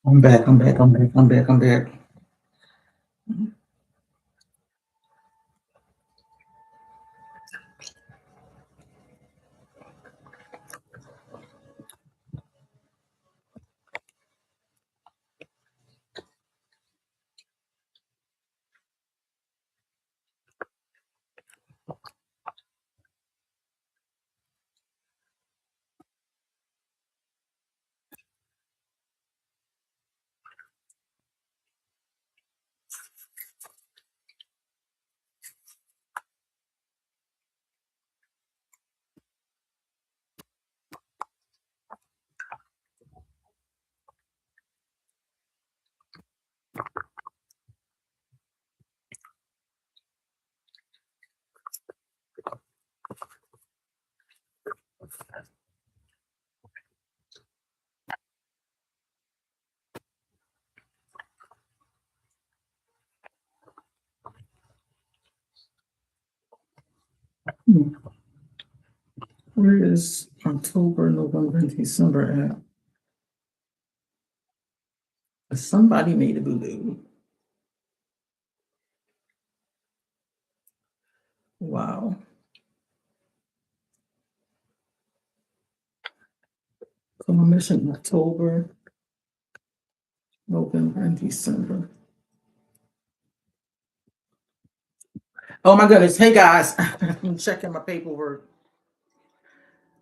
I'm back. I'm back. I'm back. I'm back. I'm back. Where is October, November, and December at? Somebody made a boo boo. Wow. So I'm missing October, November, and December. Oh my goodness. Hey guys, I'm checking my paperwork.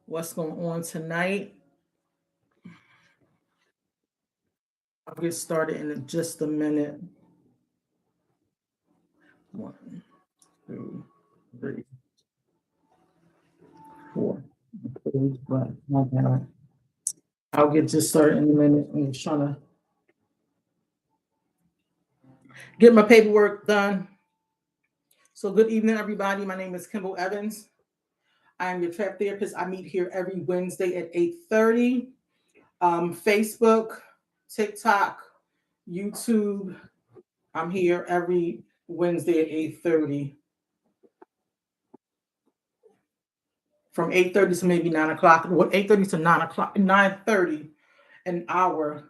What's going on tonight? I'll get started in just a minute. 1, 2, 3, 4. But my God. I'll get just started in a minute. I'm just trying to get my paperwork done. So, good evening, everybody. My name is Kimble Evans. I am your trap therapist. I meet here every Wednesday at 8:30. Facebook, TikTok, YouTube. I'm here every Wednesday at 8:30. From 8:30 to maybe 9 o'clock. What 8:30 to 9 o'clock, 9:30, an hour.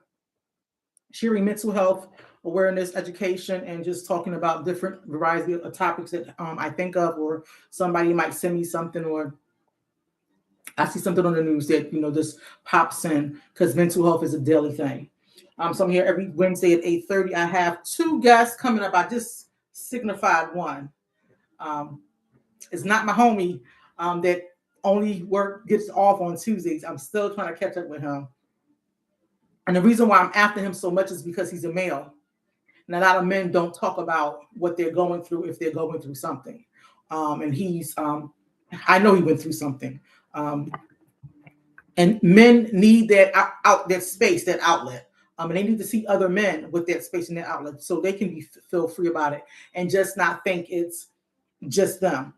Sharing mental health awareness, education, and just talking about different variety of topics that I think of, or somebody might send me something, or I see something on the news that just pops in because mental health is a daily thing. So I'm here every Wednesday at 8:30. I have two guests coming up. I just signified one. Um, it's not my homie that only work gets off on Tuesdays. I'm still trying to catch up with him. And the reason why I'm after him so much is because he's a male. And a lot of men don't talk about what they're going through if they're going through something. And I know he went through something. Um, and men need that that space, that outlet. And they need to see other men with that space and that outlet so they can feel free about it and just not think it's just them.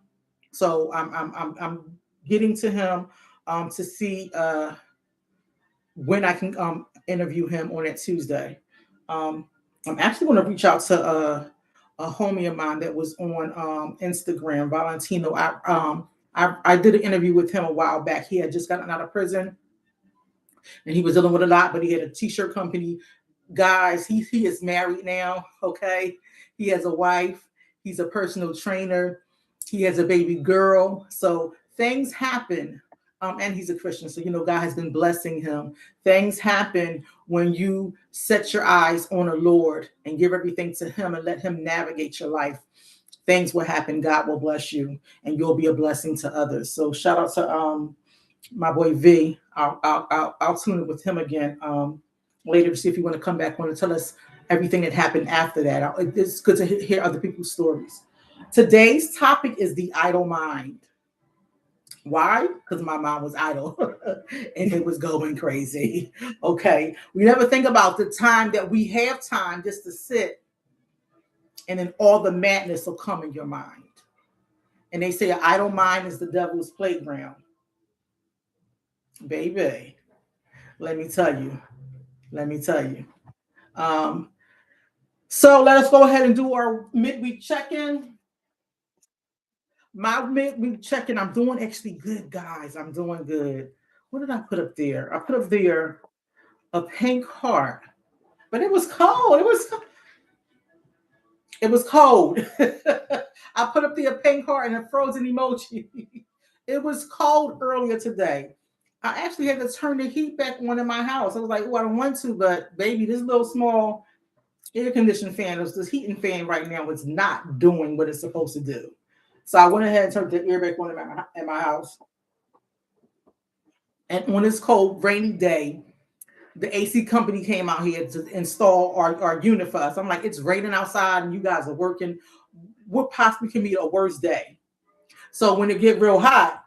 So I'm getting to him to see when I can interview him on that Tuesday. Um, I'm actually going to reach out to a homie of mine that was on Instagram, Valentino. I did an interview with him a while back. He had just gotten out of prison and he was dealing with a lot, but he had a t-shirt company. Guys, he is married now. Okay, he has a wife. He's a personal trainer. He has a baby girl. So things happen. And he's a Christian. So, God has been blessing him. Things happen when you set your eyes on the Lord and give everything to him and let him navigate your life. Things will happen. God will bless you and you'll be a blessing to others. So shout out to my boy V. I'll tune in with him again later to see if you want to come back on and tell us everything that happened after that. It's good to hear other people's stories. Today's topic is the idle mind. Why? Because my mind was idle and it was going crazy. Okay. We never think about the time that we have time just to sit and then all the madness will come in your mind. And they say an idle mind is the devil's playground. Baby, let me tell you. Let me tell you. Um, so let us go ahead and do our midweek check-in. My midweek check-in, I'm doing actually good, guys. I'm doing good. What did I put up there? I put up there a pink heart. but it was cold. It was cold. I put up the pink heart and a frozen emoji. It was cold earlier today. I actually had to turn the heat back on in my house. I was like, oh, I don't want to, but baby, this little small air conditioning fan, this heating fan right now is not doing what it's supposed to do. So I went ahead and turned the air back on in my house. And on this cold, rainy day, the AC company came out here to install our unit for us. I'm like, it's raining outside and you guys are working. What possibly can be a worse day? So when it get real hot,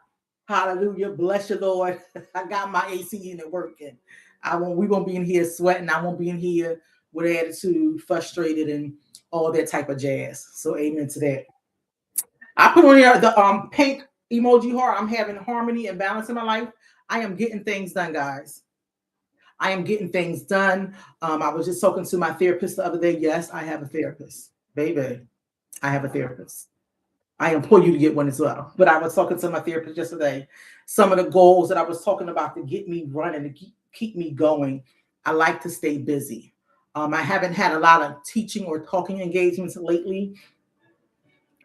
hallelujah, bless you, Lord. I got my AC unit working. We won't be in here sweating. I won't be in here with attitude, frustrated, and all that type of jazz. So amen to that. I put on here the pink emoji heart. I'm having harmony and balance in my life. I am getting things done, guys. I am getting things done. I was just talking to my therapist the other day. Yes, I have a therapist. Baby, I have a therapist. I implore you to get one as well. But I was talking to my therapist yesterday. Some of the goals that I was talking about to get me running, to keep me going. I like to stay busy. I haven't had a lot of teaching or talking engagements lately,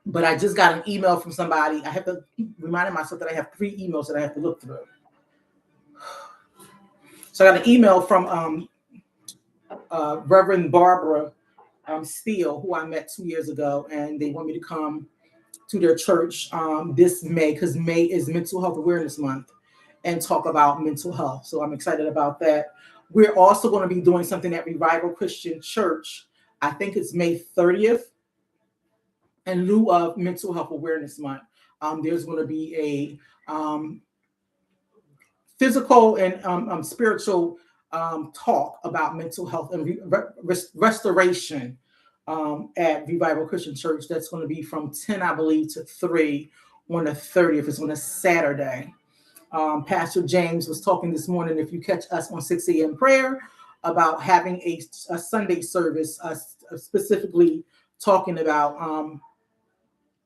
but I just got an email from somebody. I have to remind myself that I have 3 emails that I have to look through. So I got an email from Reverend Barbara Steele, who I met 2 years ago, and they want me to come to their church this May, because May is Mental Health Awareness Month, and talk about mental health. So I'm excited about that. We're also going to be doing something at Revival Christian Church. I think it's May 30th, in lieu of Mental Health Awareness Month. There's going to be a physical and spiritual talk about mental health and restoration at Revival Christian Church. That's going to be from 10, I believe, to 3 on the 30th. It's on a Saturday. Pastor James was talking this morning, if you catch us on 6 a.m. prayer, about having a Sunday service, specifically talking about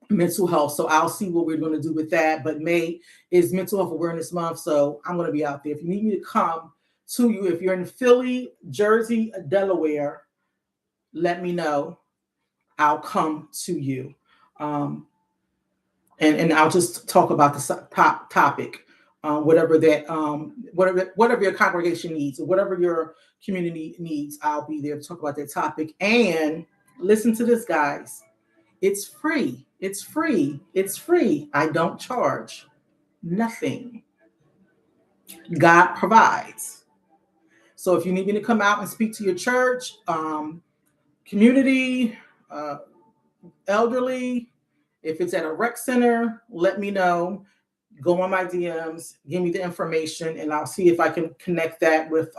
mental health. So I'll see what we're going to do with that. But May is Mental Health Awareness Month, so I'm going to be out there. If you need me to come to you, if you're in Philly, Jersey, Delaware, let me know. I'll come to you. And I'll just talk about the topic, whatever your congregation needs or whatever your community needs. I'll be there to talk about that topic. And listen to this, guys. It's free. It's free. It's free. I don't charge nothing. God provides. So if you need me to come out and speak to your church, community, elderly, if it's at a rec center, let me know. Go on my DMs, give me the information, and I'll see if I can connect that with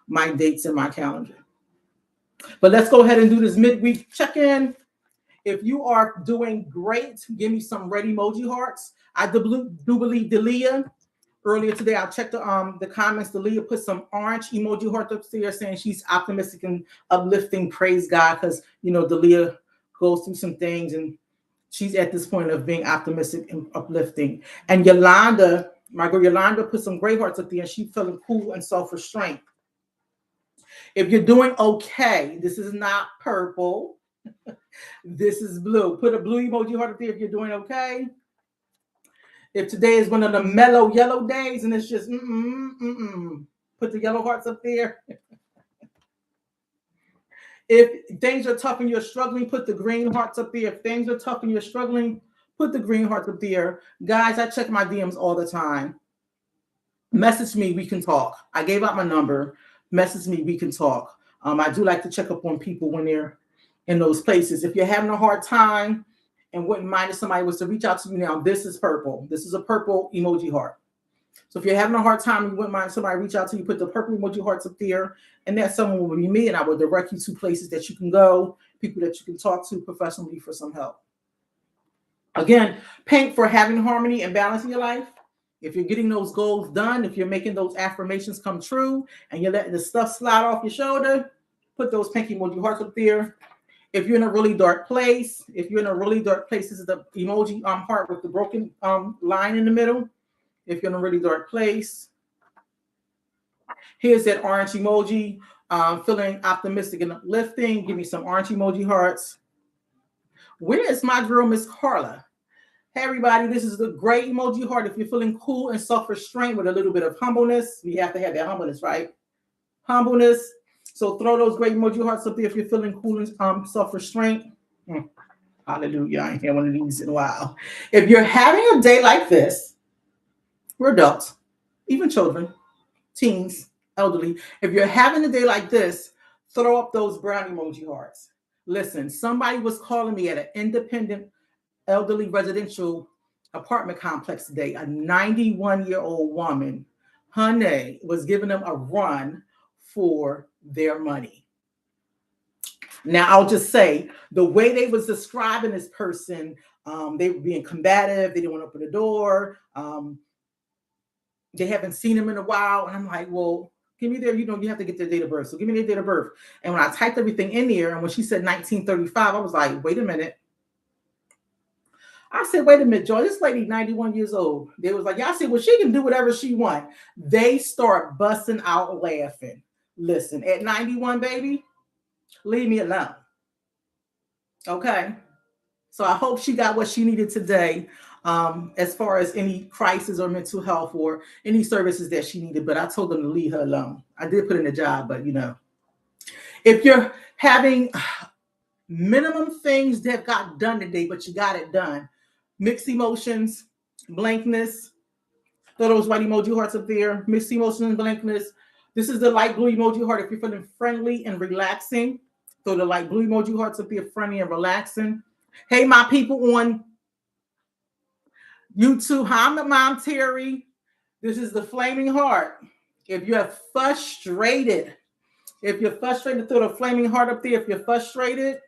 my dates in my calendar. But let's go ahead and do this midweek check-in. If you are doing great, give me some red emoji hearts. I do believe Delia, earlier today, I checked the comments. Delia put some orange emoji hearts up there saying she's optimistic and uplifting. Praise God, because, Delia goes through some things and she's at this point of being optimistic and uplifting. And Yolanda, my girl Yolanda, put some gray hearts up there and she's feeling cool and self-restraint. If you're doing okay, this is not purple. This is blue. Put a blue emoji heart up there if you're doing okay. If today is one of the mellow yellow days and it's just put the yellow hearts up there. If things are tough and you're struggling, put the green hearts up there. If things are tough and you're struggling, put the green hearts up there. Guys, I check my DMs all the time. Message me, we can talk. I gave out my number. Message me, we can talk. I do like to check up on people when they're in those places. If you're having a hard time and wouldn't mind if somebody was to reach out to you now, this is purple. This is a purple emoji heart. So if you're having a hard time and you wouldn't mind somebody reach out to you, put the purple emoji hearts up there, and that someone will be me, and I will direct you to places that you can go, people that you can talk to professionally for some help. Again, pink for having harmony and balance in your life. If you're getting those goals done, if you're making those affirmations come true, and you're letting the stuff slide off your shoulder, put those pink emoji hearts up there. If you're in a really dark place, this is the emoji heart with the broken line in the middle. If you're in a really dark place, here's that orange emoji. Feeling optimistic and uplifting. Give me some orange emoji hearts. Where is my girl, Miss Carla? Hey, everybody, this is the great emoji heart. If you're feeling cool and self-restraint with a little bit of humbleness, we have to have that humbleness, right? Humbleness. So throw those great emoji hearts up there if you're feeling cool and self-restraint. Hallelujah. I ain't had one of these in a while. If you're having a day like this, we're adults, even children, teens, elderly. If you're having a day like this, throw up those brown emoji hearts. Listen, somebody was calling me at an independent elderly residential apartment complex today. A 91-year-old woman, honey, was giving them a run for their money. Now, I'll just say the way they was describing this person, they were being combative. They didn't want to open the door. They haven't seen him in a while. And I'm like, well, give me their, you have to get their date of birth. So give me their date of birth. And when I typed everything in there, and when she said 1935, I was like, wait a minute. I said, wait a minute, Joy, this lady 91 years old. They was like, y'all said, well, she can do whatever she want. They start busting out laughing. Listen, at 91, baby, leave me alone. Okay. So I hope she got what she needed today, as far as any crisis or mental health or any services that she needed. But I told them to leave her alone. I did put in a job, but if you're having minimum things that got done today, but you got it done, mixed emotions, blankness, throw those white emoji hearts up there, mixed emotions and blankness. This is the light blue emoji heart. If you're feeling friendly and relaxing, throw the light blue emoji hearts up there, friendly and relaxing. Hey, my people on YouTube, hi, I'm Mom Terry. This is the flaming heart. If you're frustrated, throw the flaming heart up there. If you're frustrated.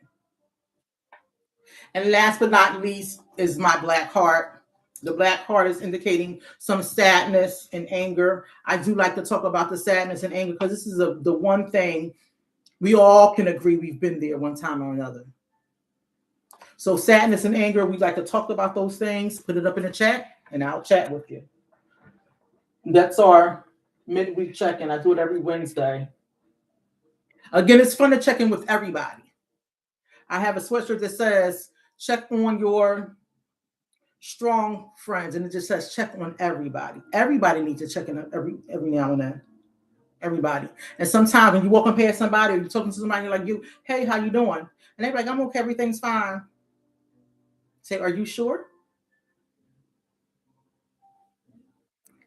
And last but not least is my black heart. The black heart is indicating some sadness and anger. I do like to talk about the sadness and anger because this is the one thing we all can agree we've been there one time or another. So sadness and anger, we like to talk about those things. Put it up in the chat and I'll chat with you. That's our midweek check-in. I do it every Wednesday. Again, it's fun to check in with everybody. I have a sweatshirt that says, check on your strong friends, and it just says check on everybody. Everybody needs to check in every now and then. Everybody. And sometimes when you walk past somebody or you're talking to somebody like you, hey, how you doing? And they're like, I'm okay, everything's fine. Say, are you sure?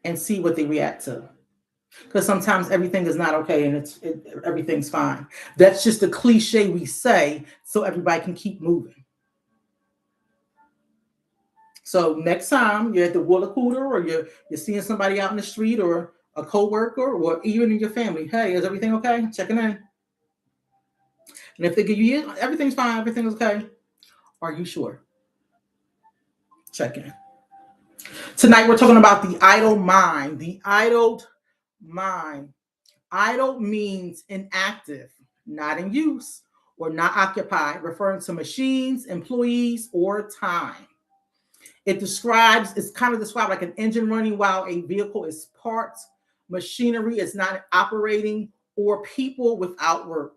And see what they react to. Because sometimes everything is not okay and everything's fine. That's just a cliche we say so everybody can keep moving. So next time you're at the water cooler or you're seeing somebody out in the street or a coworker or even in your family, hey, is everything okay? Checking in. And if they give you everything's fine, everything's okay, are you sure? Check in. Tonight we're talking about the idle mind. The idle mind. Idle means inactive, not in use, or not occupied, referring to machines, employees, or time. It's kind of described like an engine running while a vehicle is parked, machinery is not operating, or people without work.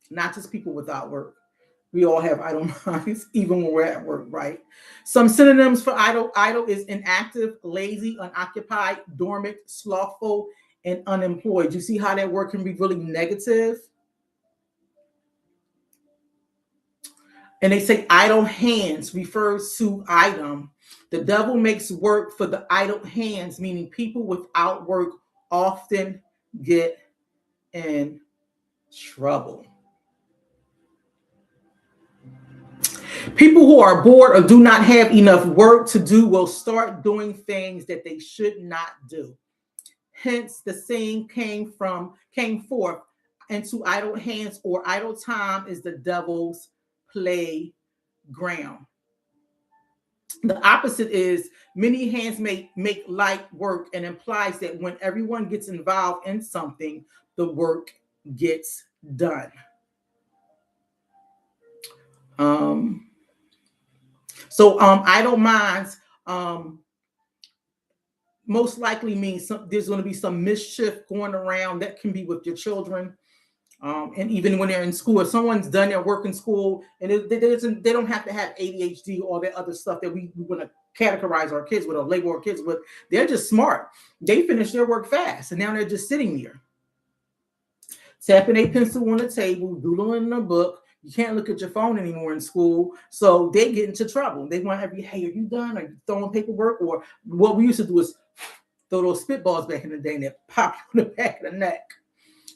Not just people without work. We all have idle minds, even when we're at work, right? Some synonyms for idle. Idle is inactive, lazy, unoccupied, dormant, slothful, and unemployed. You see how that word can be really negative? And they say idle hands refers to item. The devil makes work for the idle hands, meaning people without work often get in trouble. People who are bored or do not have enough work to do will start doing things that they should not do. Hence, the saying came forth, into idle hands or idle time is the devil's playground. The opposite is many hands make light work and implies that when everyone gets involved in something, the work gets done. Idle minds most likely means there's going to be some mischief going around. That can be with your children. And even when they're in school, if someone's done their work in school, and they don't have to have ADHD or that other stuff that we want to categorize our kids with or label our kids with. They're just smart. They finish their work fast, and now they're just sitting there, tapping a pencil on the table, doodling in a book. You can't look at your phone anymore in school, so they get into trouble. They want every, hey, are you done? Are you throwing paperwork? Or what we used to do is throw those spitballs back in the day and they pop you in the back of the neck.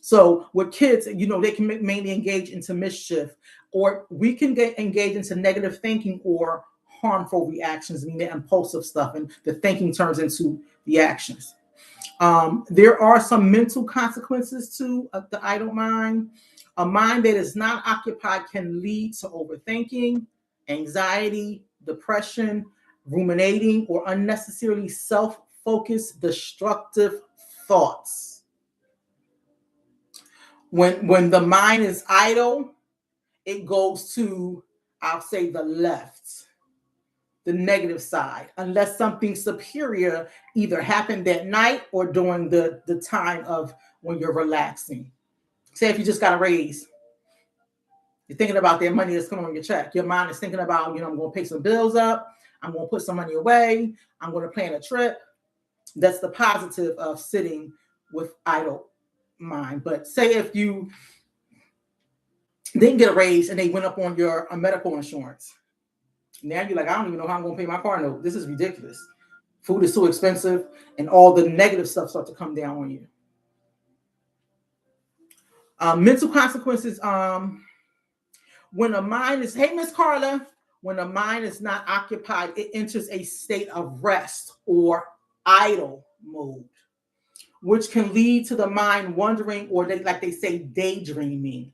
So with kids, they can mainly engage into mischief, or we can get engaged into negative thinking or harmful reactions, meaning the impulsive stuff, and the thinking turns into the actions. There are some mental consequences to the idle mind. A mind that is not occupied can lead to overthinking, anxiety, depression, ruminating, or unnecessarily self-focused, destructive thoughts. When the mind is idle, it goes to, I'll say, the left, the negative side, unless something superior either happened that night or during the time of when you're relaxing. Say if you just got a raise, you're thinking about that money that's coming on your check. Your mind is thinking about, I'm going to pay some bills up. I'm going to put some money away. I'm going to plan a trip. That's the positive of sitting with idle mind. But say if you didn't get a raise and they went up on your medical insurance. Now you're like, I don't even know how I'm going to pay my car note. This is ridiculous. Food is so expensive, and all the negative stuff starts to come down on you. Mental consequences. When a mind is, hey, Miss Carla, when a mind is not occupied, it enters a state of rest or idle mode, which can lead to the mind wandering, or like they say, daydreaming,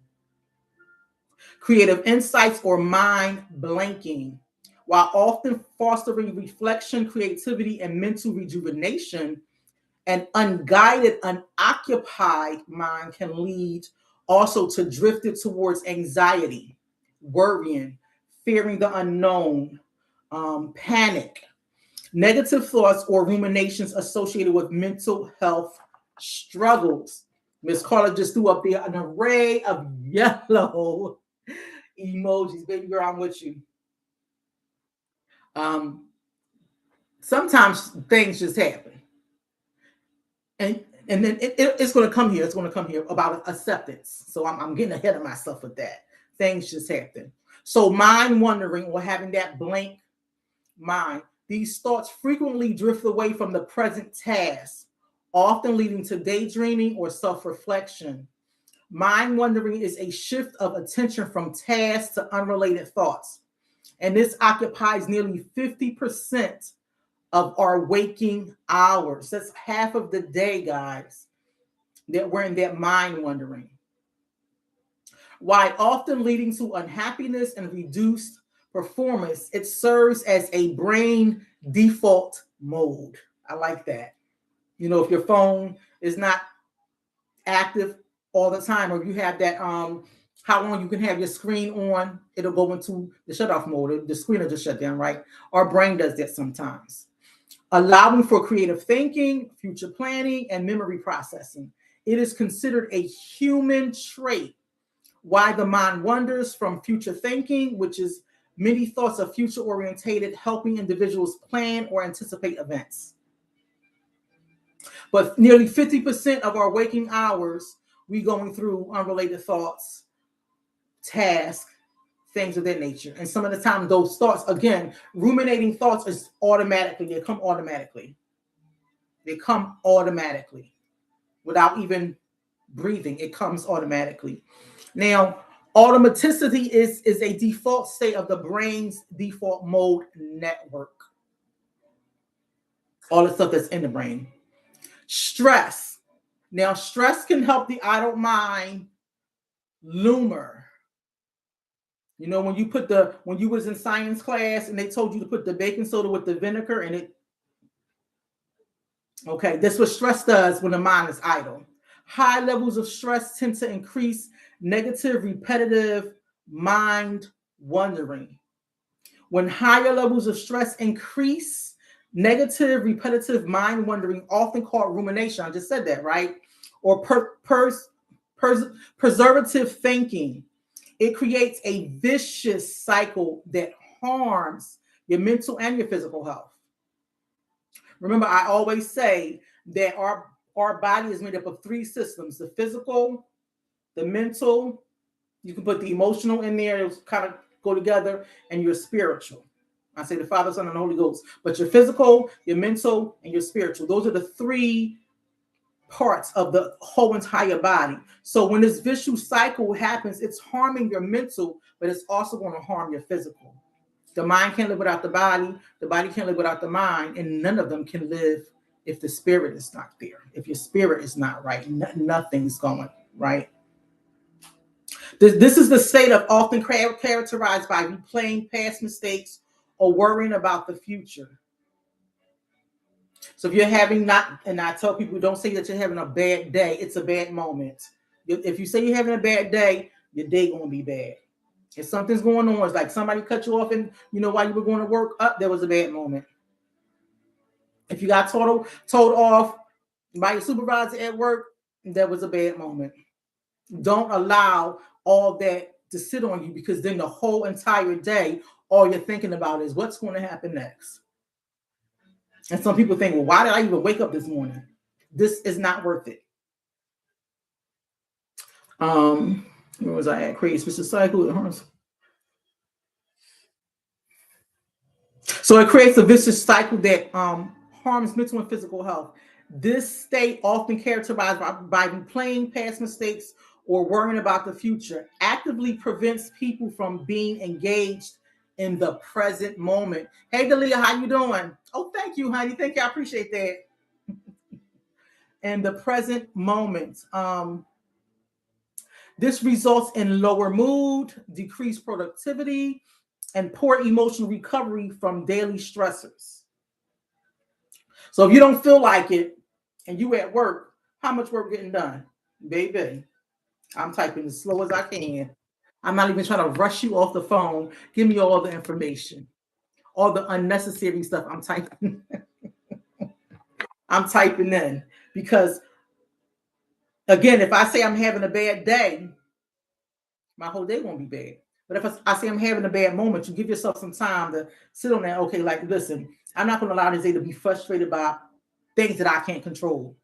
creative insights, or mind blanking. While often fostering reflection, creativity, and mental rejuvenation, an unguided, unoccupied mind can lead also to drifted towards anxiety, worrying, fearing the unknown, panic, negative thoughts, or ruminations associated with mental health struggles. Miss Carla just threw up there an array of yellow emojis. Baby girl, I'm with you. Sometimes things just happen. And then it's going to come here. It's going to come here about acceptance. So I'm getting ahead of myself with that. Things just happen. So mind wandering, or having that blank mind, these thoughts frequently drift away from the present task, often leading to daydreaming or self-reflection. Mind wandering is a shift of attention from tasks to unrelated thoughts. And this occupies nearly 50% of our waking hours. That's half of the day, guys, that we're in that mind wandering. While often leading to unhappiness and reduced performance, it serves as a brain default mode. I like that. If your phone is not active all the time, or you have that how long you can have your screen on, it'll go into the shut off mode. The screen will just shut down, right? Our brain does that sometimes. Allowing for creative thinking, future planning, and memory processing. It is considered a human trait. Why the mind wanders from future thinking, which is many thoughts of future orientated, helping individuals plan or anticipate events. But nearly 50% of our waking hours, we going through unrelated thoughts, tasks, things of that nature. And some of the time, those thoughts, again, ruminating thoughts is automatically, they come automatically. They come automatically without even breathing. It comes automatically. Now, automaticity is a default state of the brain's default mode network. All the stuff that's in the brain. Stress. Now, stress can help the idle mind lumber. When you was in science class and they told you to put the baking soda with the vinegar and it. Okay, that's what stress does when the mind is idle. High levels of stress tend to increase negative, repetitive mind wandering. When higher levels of stress increase, negative, repetitive mind wandering, often called rumination. I just said that, right? Or Preservative thinking. It creates a vicious cycle that harms your mental and your physical health. Remember, I always say that our body is made up of three systems: the physical, the mental, you can put the emotional in there, it'll kind of go together, and your spiritual. I say the Father, Son, and the Holy Ghost. But your physical, your mental, and your spiritual. Those are the three parts of the whole entire body. So when this vicious cycle happens, it's harming your mental, but it's also going to harm your physical. The mind can't live without the body can't live without the mind, and none of them can live if the spirit is not there. If your spirit is not right, nothing's going right. This is the state of often characterized by replaying past mistakes or worrying about the future. So if you're having not, and I tell people, don't say that you're having a bad day, it's a bad moment. If you say you're having a bad day, your day gonna be bad. If something's going on, it's like somebody cut you off and while you were going to work, there was a bad moment. If you got told off by your supervisor at work, that was a bad moment. Don't allow all that to sit on you, because then the whole entire day, all you're thinking about is what's going to happen next. And some people think, well, why did I even wake up this morning? This is not worth it. Where was I at? Creates vicious cycle. It harms. So it creates a vicious cycle that harms mental and physical health. This state, often characterized by replaying past mistakes or worrying about the future, actively prevents people from being engaged in the present moment. Hey, Dalia, how you doing? Oh, thank you, honey. Thank you. I appreciate that. In the present moment. This results in lower mood, decreased productivity, and poor emotional recovery from daily stressors. So if you don't feel like it and you at work, how much work getting done? Baby, I'm typing as slow as I can. I'm not even trying to rush you off the phone. Give me all the information, all the unnecessary stuff I'm typing. I'm typing in because, again, if I say I'm having a bad day, my whole day won't be bad. But if I say I'm having a bad moment, you give yourself some time to sit on that. Okay, like, listen, I'm not going to allow this day to be frustrated by things that I can't control.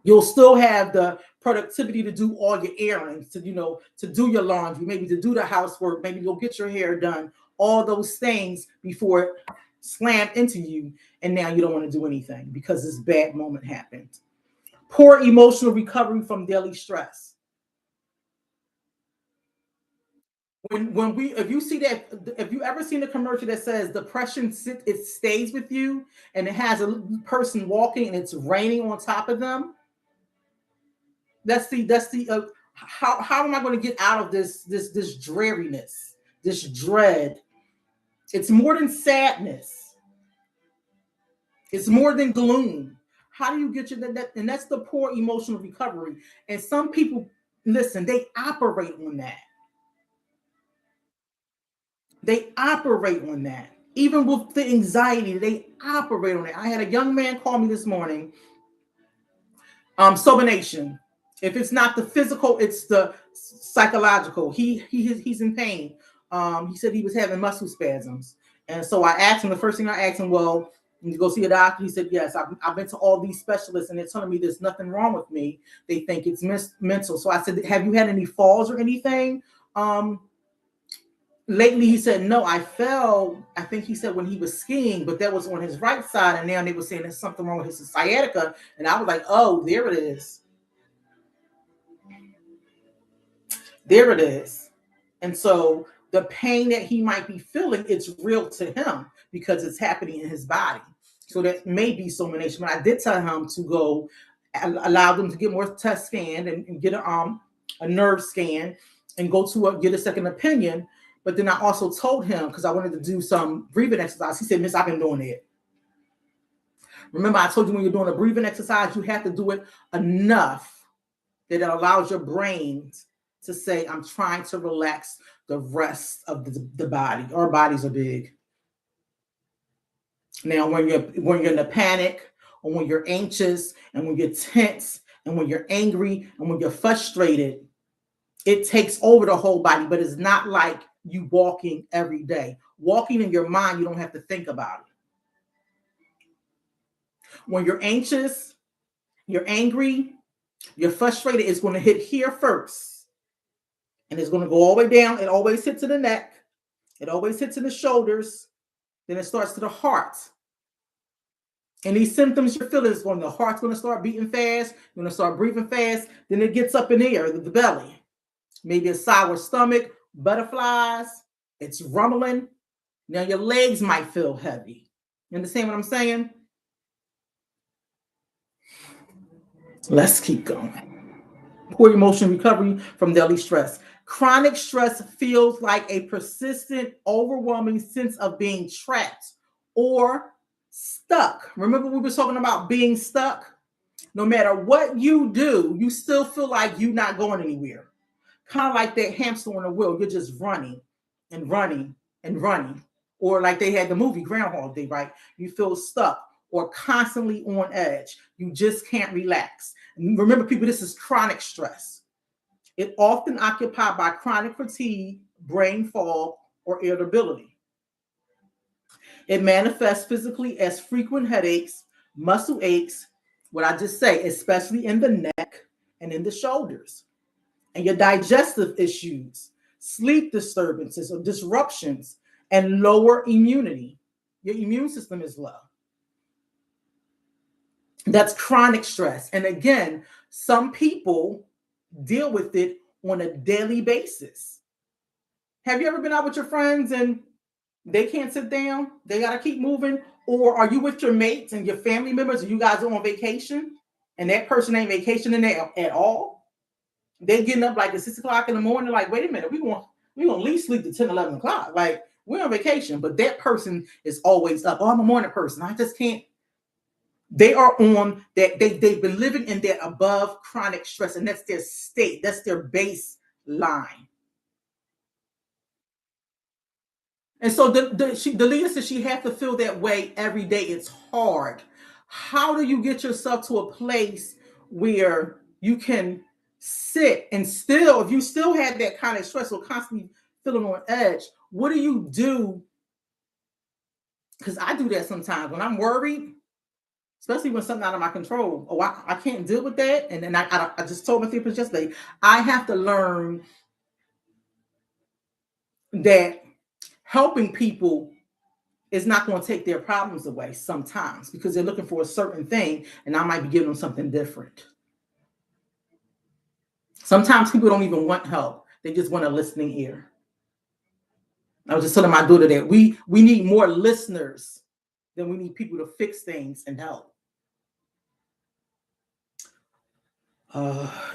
You'll still have the productivity to do all your errands, to do your laundry, maybe to do the housework, maybe you'll get your hair done, all those things before it slammed into you, and now you don't want to do anything because this bad moment happened. Poor emotional recovery from daily stress. If you see that, if you ever seen a commercial that says depression it stays with you, and it has a person walking and it's raining on top of them, that's the how am I going to get out of this dreariness, this dread? It's more than sadness. It's more than gloom. How do you get you that? And that's the poor emotional recovery. And some people, listen, they operate on that. They operate on that. Even with the anxiety, they operate on it. I had a young man call me this morning. Sobination. If it's not the physical, it's the psychological. He's in pain. He said he was having muscle spasms, and so I asked him. The first thing I asked him, well, you go see a doctor? He said, yes. I've been to all these specialists, and they're telling me there's nothing wrong with me. They think it's mental. So I said, have you had any falls or anything? Lately, he said, no, I fell. I think he said when he was skiing, but that was on his right side. And now they were saying there's something wrong with his sciatica. And I was like, oh, there it is. There it is. And so the pain that he might be feeling, it's real to him because it's happening in his body. So that may be somanation. But I did tell him to go allow them to get more tests scanned and get a nerve scan and go to get a second opinion. But then I also told him, because I wanted to do some breathing exercise. He said, Miss, I've been doing it. Remember, I told you when you're doing a breathing exercise, you have to do it enough that it allows your brain to say, I'm trying to relax the rest of the body. Our bodies are big. Now, when you're in a panic, or when you're anxious, and when you're tense, And when you're angry and when you're frustrated, it takes over the whole body, but it's not like you walking every day. Walking in your mind, you don't have to think about it. When you're anxious, you're angry, you're frustrated, it's going to hit here first. And it's going to go all the way down. It always hits to the neck. It always hits in the shoulders. Then it starts to the heart. And these symptoms you're feeling is the heart's going to start beating fast. You're going to start breathing fast. Then it gets up in the air, the belly. Maybe a sour stomach, butterflies. It's rumbling. Now your legs might feel heavy. You understand what I'm saying? Let's keep going. Poor emotion recovery from daily stress. Chronic stress feels like a persistent, overwhelming sense of being trapped or stuck. Remember we were talking about being stuck? No matter what you do, you still feel like you're not going anywhere. Kind of like that hamster on a wheel. You're just running and running and running. Or like they had the movie Groundhog Day, right? You feel stuck or constantly on edge. You just can't relax. And remember, people, this is chronic stress. It often occupied by chronic fatigue, brain fog, or irritability. It manifests physically as frequent headaches, muscle aches, what I just say, especially in the neck and in the shoulders, and your digestive issues, sleep disturbances or disruptions, and lower immunity. Your immune system is low. That's chronic stress. And again, some people deal with it on a daily basis. Have you ever been out with your friends and they can't sit down? They got to keep moving. Or are you with your mates and your family members and you guys are on vacation and that person ain't vacationing there at all? They getting up like at 6 o'clock in the morning, like, wait a minute, we're going to at least sleep to 10, 11 o'clock. Like, we're on vacation, but that person is always up. Oh, I'm a morning person. I just can't. They are on that. They've been living in their above chronic stress, and that's their state. That's their baseline. And so the leader says she has to feel that way every day. It's hard. How do you get yourself to a place where you can sit and still, if you still have that kind of stress or constantly feeling on edge, what do you do? Because I do that sometimes when I'm worried, especially when something out of my control. Oh, I can't deal with that. And then I just told my therapist yesterday, I have to learn that helping people is not going to take their problems away sometimes because they're looking for a certain thing and I might be giving them something different. Sometimes people don't even want help. They just want a listening ear. I was just telling my daughter that we need more listeners than we need people to fix things and help.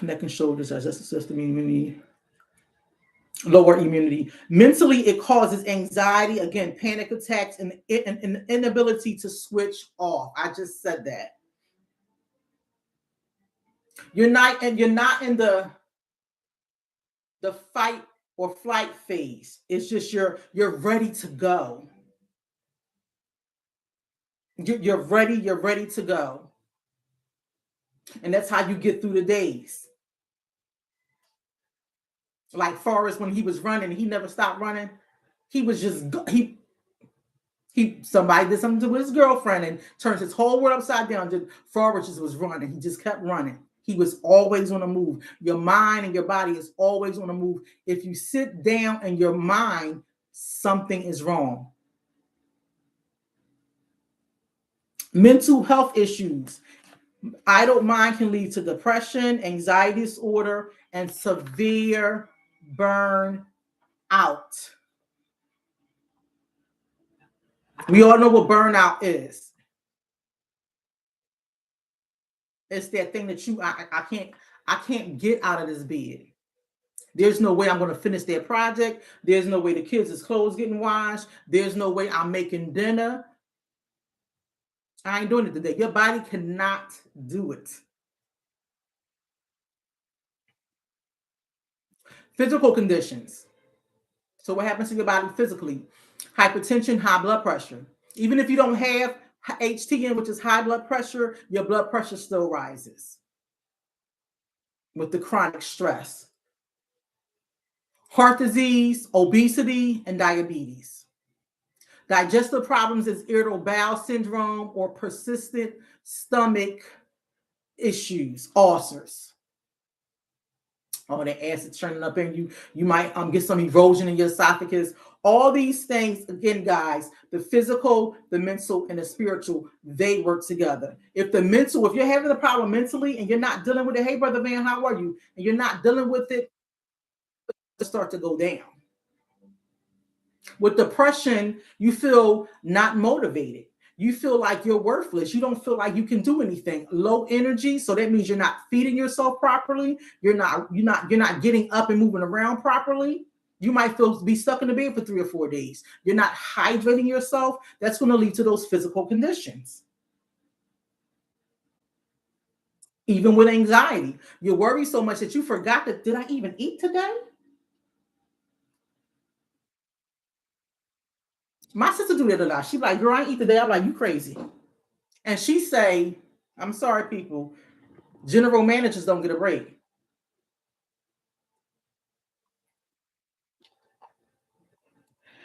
Neck and shoulders, digestive system, immunity, lower immunity. Mentally, it causes anxiety, again, panic attacks, and an inability to switch off. I just said that. You're not in the fight or flight phase. It's just you're ready to go. You're ready to go. And that's how you get through the days. Like Forrest, when he was running, he never stopped running. He was just somebody did something to his girlfriend and turned his whole world upside down. Forrest just was running. He just kept running. He was always on the move. Your mind and your body is always on the move. If you sit down in your mind, something is wrong. Mental health issues. Idle mind can lead to depression, anxiety disorder, and severe burn out. We all know what burnout is. It's that thing that I can't get out of this bed. There's no way I'm going to finish that project. There's no way the kids' clothes getting washed. There's no way I'm making dinner. I ain't doing it today. Your body cannot do it. Physical conditions. So what happens to your body physically? Hypertension, high blood pressure. Even if you don't have HTN, which is high blood pressure, your blood pressure still rises. with the chronic stress, heart disease, obesity, and diabetes. Digestive problems is irritable bowel syndrome or persistent stomach issues, ulcers. Oh, the acid turning up in you. You might get some erosion in your esophagus. All these things, again, guys, the physical, the mental, and the spiritual, they work together. If you're having a problem mentally and you're not dealing with it, hey, Brother Van, how are you? And you're not dealing with it, it start to go down. With depression, you feel not motivated. You feel like you're worthless. You don't feel like you can do anything. Low energy, so that means you're not feeding yourself properly. You're not getting up and moving around properly. You might be stuck in the bed for 3 or 4 days. You're not hydrating yourself. That's going to lead to those physical conditions. Even with anxiety, you worry so much that you forgot that, did I even eat today? My sister do that a lot. She's like, girl, I ain't eat today. I'm like, you crazy. And she say, I'm sorry, people, general managers don't get a break.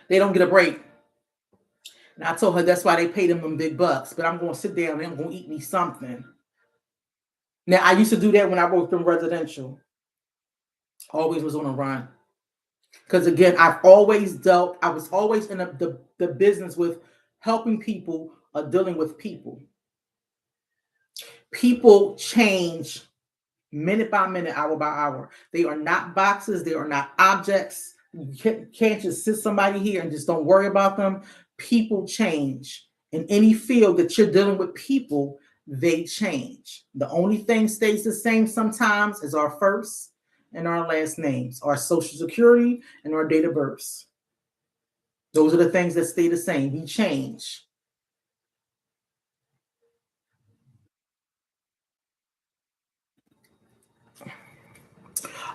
They don't get a break. And I told her that's why they pay them big bucks. But I'm going to sit down and I'm going to eat me something. Now, I used to do that when I worked in residential. Always was on a run. Because again, I was always in the business with helping people or dealing with people. People change minute by minute, hour by hour. They are not boxes. They are not objects. You can't just sit somebody here and just don't worry about them. People change. In any field that you're dealing with people, they change. The only thing stays the same sometimes is our first and our last names, our social security and our date of birth. Those are the things that stay the same. We change.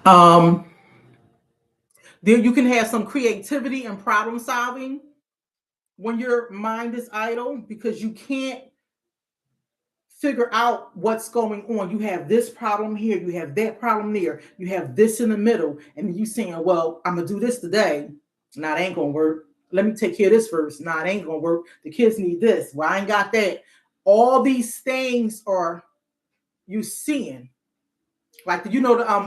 Um, there you can have some creativity and problem solving when your mind is idle because you can't figure out what's going on. You have this problem here, you have that problem there, you have this in the middle, and you saying, well, I'm gonna do this today. Nah, it ain't gonna work. Let me take care of this first. Nah, it ain't gonna work. The kids need this. Well, I ain't got that. All these things are you seeing. Like, the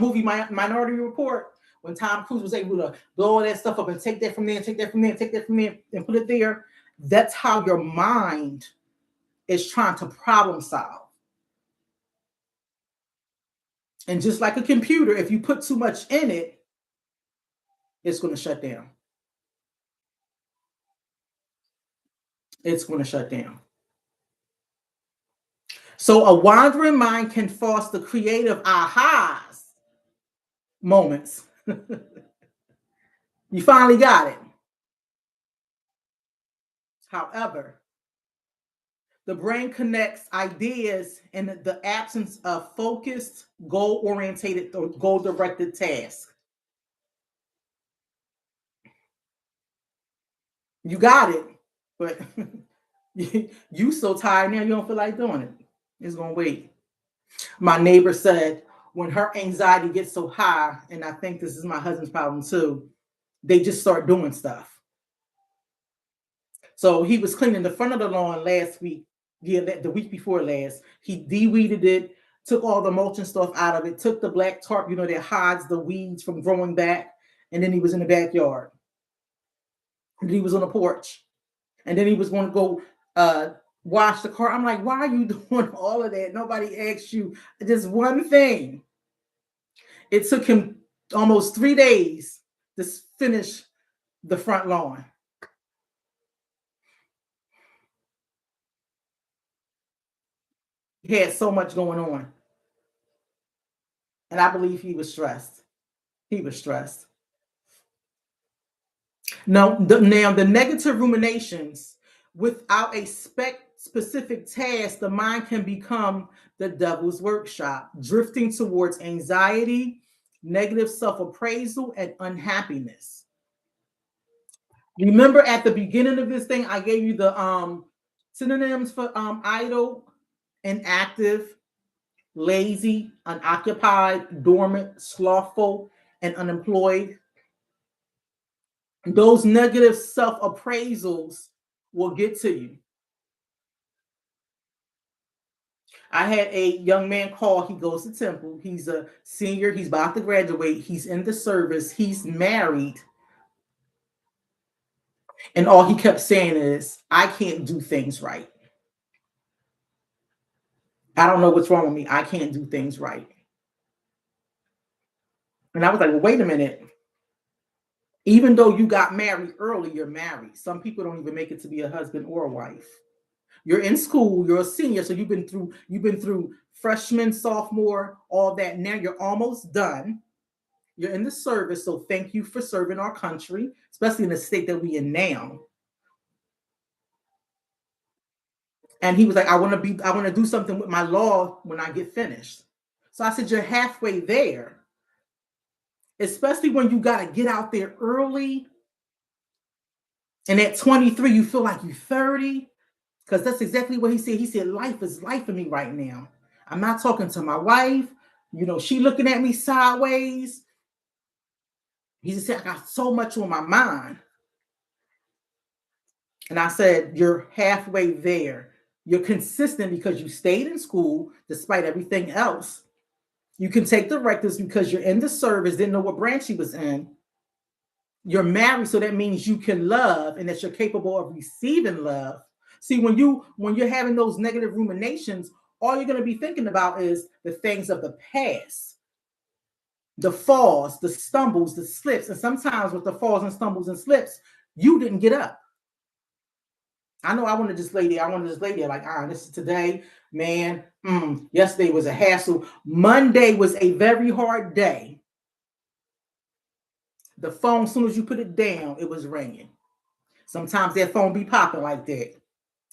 movie Minority Report, when Tom Cruise was able to blow all that stuff up and take that from there, and take that from there, and take that from there, and put it there. That's how your mind is trying to problem solve. And just like a computer, if you put too much in it, it's going to shut down. It's going to shut down. So a wandering mind can foster creative ahas moments. You finally got it. However, the brain connects ideas in the absence of focused, goal-oriented, or goal-directed tasks. You got it, but you so tired now you don't feel like doing it. It's gonna wait. My neighbor said when her anxiety gets so high, and I think this is my husband's problem too, they just start doing stuff. So he was cleaning the front of the lawn last week. Yeah, the week before last. He de-weeded it, took all the mulching stuff out of it, took the black tarp, that hides the weeds from growing back, and then he was in the backyard. And he was on the porch. And then he was going to go wash the car. I'm like, why are you doing all of that? Nobody asked you just one thing. It took him almost 3 days to finish the front lawn. He had so much going on. And I believe he was stressed. He was stressed. Now, the negative ruminations without a specific task, the mind can become the devil's workshop, drifting towards anxiety, negative self-appraisal, and unhappiness. Remember at the beginning of this thing, I gave you the synonyms for idle, inactive, lazy, unoccupied, dormant, slothful, and unemployed, those negative self appraisals will get to you. I had a young man call. He goes to Temple. He's a senior. He's about to graduate. He's in the service. He's married. And all he kept saying is, I can't do things right. I don't know what's wrong with me. I can't do things right. And I was like, well, wait a minute. Even though you got married early, you're married. Some people don't even make it to be a husband or a wife. You're in school, you're a senior, so you've been through freshman, sophomore, all that. Now you're almost done. You're in the service, so thank you for serving our country, especially in the state that we in now. And he was like, I want to do something with my law when I get finished. So I said, you're halfway there, especially when you got to get out there early. And at 23, you feel like you're 30. Because that's exactly what he said. He said, life is life for me right now. I'm not talking to my wife. She looking at me sideways. He just said, I got so much on my mind. And I said, you're halfway there. You're consistent because you stayed in school despite everything else. You can take directives because you're in the service, didn't know what branch he was in. You're married, so that means you can love and that you're capable of receiving love. See, when you're having those negative ruminations, all you're going to be thinking about is the things of the past, the falls, the stumbles, the slips. And sometimes with the falls and stumbles and slips, you didn't get up. I know I want to just lay there. I want to just lay there like, this is today, man. Yesterday was a hassle. Monday was a very hard day. The phone, as soon as you put it down, it was ringing. Sometimes that phone be popping like that.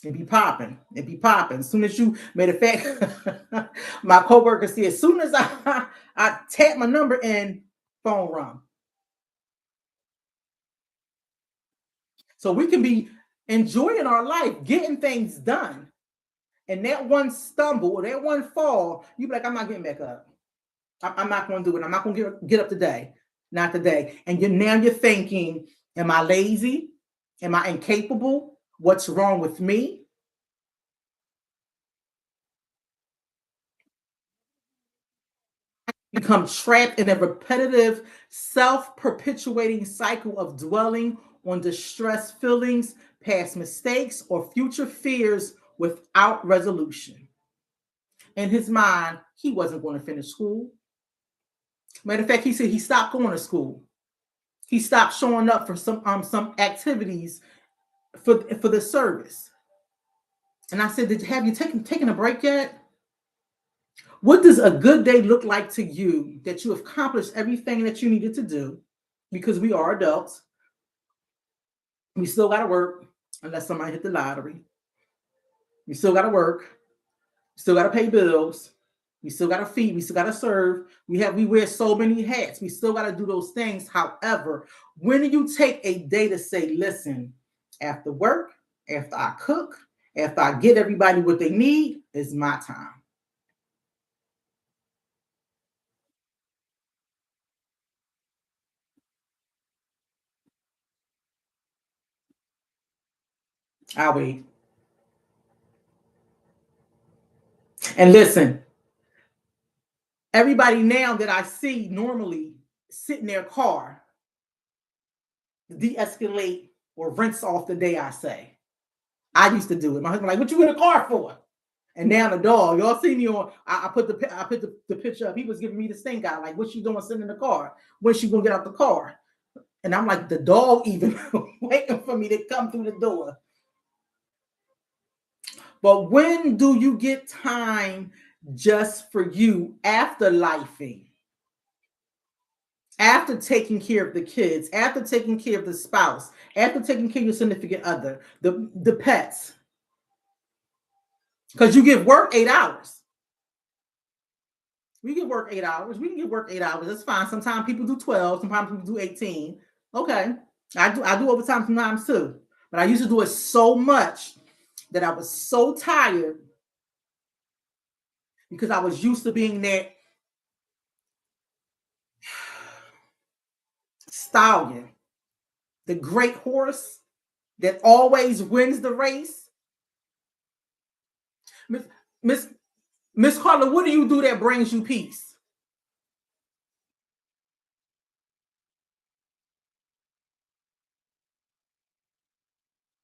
It be popping. It be popping. As soon as you, matter of fact, my coworker said, as soon as I tap my number in, phone rung. So we can be enjoying our life, getting things done. And that one stumble or that one fall, you be like, I'm not getting back up. I'm not going to do it. I'm not going to get up today. Not today. And now you're thinking, am I lazy? Am I incapable? What's wrong with me? Become trapped in a repetitive, self-perpetuating cycle of dwelling on distressed feelings, past mistakes, or future fears without resolution. In his mind, he wasn't going to finish school. Matter of fact, he said he stopped going to school. He stopped showing up for some activities for the service. And I said, have you taken a break yet? What does a good day look like to you that you have accomplished everything that you needed to do? Because we are adults. We still got to work unless somebody hit the lottery. We still got to work. Still got to pay bills. We still got to feed. We still got to serve. We wear so many hats. We still got to do those things. However, when do you take a day to say, listen, after work, after I cook, after I get everybody what they need, it's my time. I'll wait. And listen, everybody now that I see normally sit in their car, de-escalate or rinse off the day, I say. I used to do it. My husband like, what you in the car for? And now the dog, y'all see me on. I put the picture up. He was giving me the stink eye, like, what's she doing sitting in the car? When she gonna get out the car? And I'm like, the dog even waiting for me to come through the door. But when do you get time just for you after lifing? After taking care of the kids, after taking care of the spouse, after taking care of your significant other, the pets. Because you give work 8 hours. We can work 8 hours. We can get work 8 hours. That's fine. Sometimes people do 12. Sometimes people do 18. Okay. I do overtime sometimes too. But I used to do it so much that I was so tired because I was used to being that stallion, the great horse that always wins the race. Miss Miss Miss Carla, what do you do that brings you peace?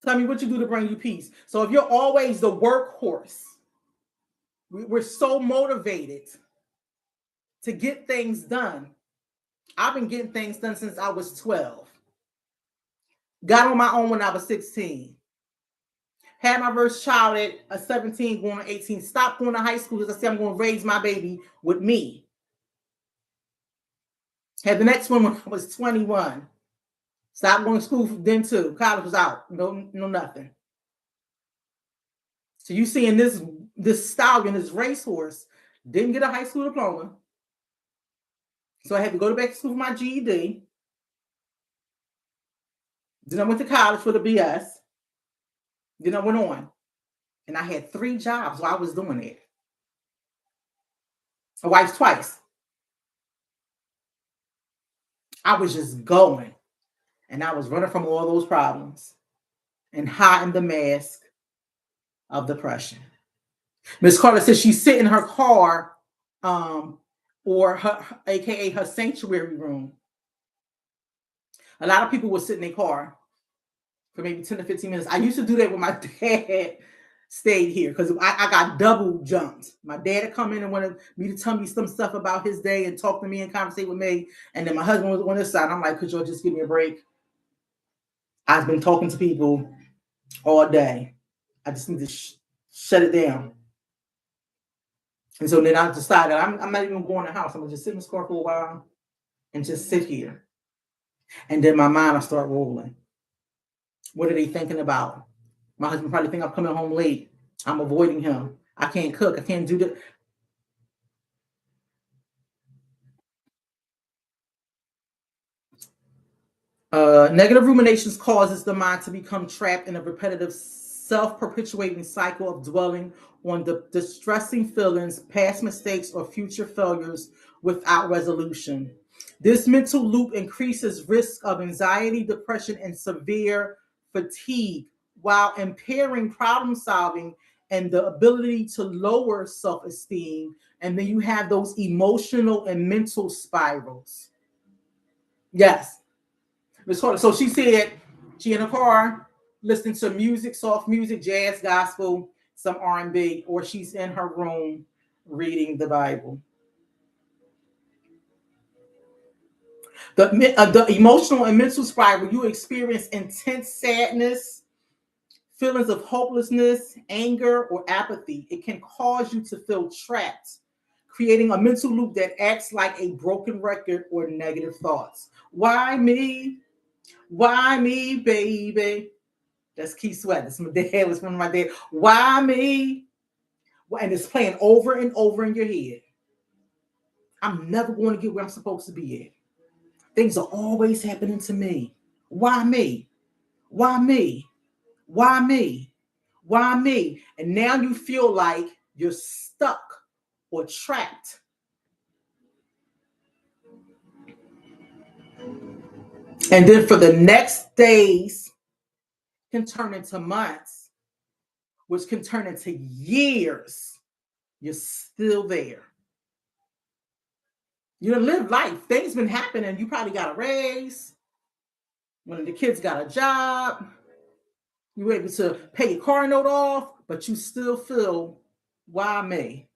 Tell me what you do to bring you peace. So if you're always the workhorse, we're so motivated to get things done. I've been getting things done since I was 12. Got on my own when I was 16. Had my first child at 17, going to 18. Stopped going to high school because I said I'm going to raise my baby with me. Had the next one when I was 21. Stopped going to school then too. College was out. No nothing. So you seeing this stallion, this racehorse, didn't get a high school diploma. So I had to go back to school for my GED. Then I went to college for the BS. Then I went on. And I had 3 jobs while I was doing it. My wife's twice. I was just going. And I was running from all those problems and hiding the mask of depression. Miss Carter says she sit in her car, or her, aka her sanctuary room. A lot of people would sit in their car for maybe 10 to 15 minutes. I used to do that when my dad stayed here because I got double jumped. My dad had come in and wanted me to tell me some stuff about his day and talk to me and conversate with me. And then my husband was on this side. I'm like, could y'all just give me a break? I've been talking to people all day. I just need to shut it down. And so then I decided I'm not even going to the house. I'm going to just sit in this car for a while and just sit here. And then my mind will start rolling. What are they thinking about? My husband probably think I'm coming home late. I'm avoiding him. I can't cook. I can't do that. Negative ruminations causes the mind to become trapped in a repetitive, self-perpetuating cycle of dwelling on the distressing feelings, past mistakes, or future failures without resolution. This mental loop increases risk of anxiety, depression, and severe fatigue while impairing problem solving and the ability to lower self-esteem. And then you have those emotional and mental spirals. Yes. Miss Carter. So she said she in a car listening to music, soft music, jazz, gospel, some R&B, or she's in her room reading the Bible. The emotional and mental spiral, you experience intense sadness, feelings of hopelessness, anger, or apathy. It can cause you to feel trapped, creating a mental loop that acts like a broken record or negative thoughts. Why me? Why me, baby? That's Keith Sweat. That's my dad. Was one of my dad. Why me? And it's playing over and over in your head. I'm never going to get where I'm supposed to be at. Things are always happening to me. Why me? Why me? Why me? Why me? And now you feel like you're stuck or trapped. And then for the next days can turn into months, which can turn into years. You're still there. You done live life. Things been happening. You probably got a raise. One of the kids got a job. You were able to pay your car note off, but you still feel, why me?